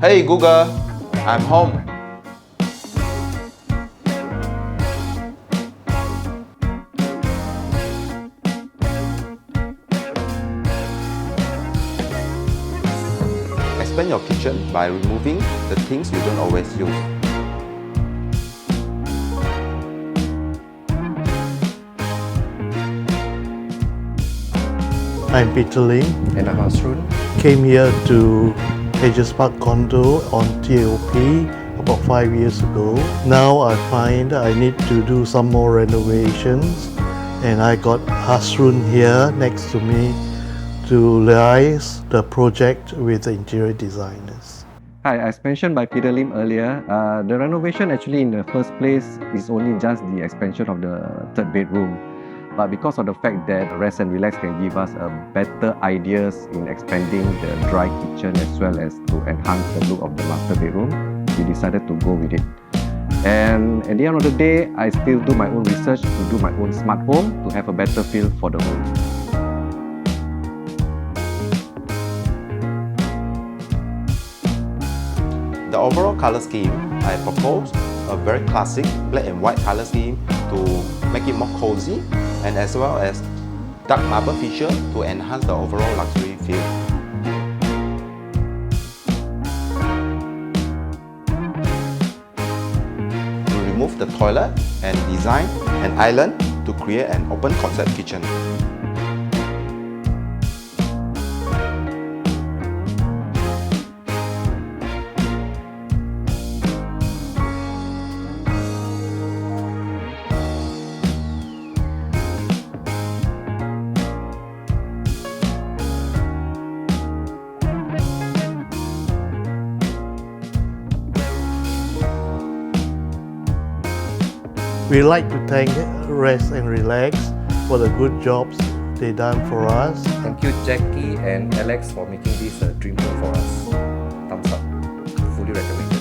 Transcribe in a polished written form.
Hey Google, I'm home. Expand your kitchen by removing the things you don't always use. I'm Peter Lim. And I'm Asrun. Came here to Hedges Park Condo on TOP about 5 years ago. Now I find I need to do some more renovations, and I got Asrun here next to me to liaise the project with the interior designers. Hi, as mentioned by Peter Lim earlier, the renovation actually in the first place is only just the expansion of the third bedroom. But because of the fact that Rezt+Relax can give us better ideas in expanding the dry kitchen as well as to enhance the look of the master bedroom, we decided to go with it. And at the end of the day, I still do my own research to do my own smart home to have a better feel for the home. The overall color scheme, I propose a very classic black and white color scheme to make it more cozy, and as well as dark marble feature to enhance the overall luxury feel. We remove the toilet and design an island to create an open concept kitchen. We like to thank Rezt+Relax for the good jobs they done for us. Thank you, Jacky and Alex, for making this a dream home for us. Thumbs up. Fully recommend.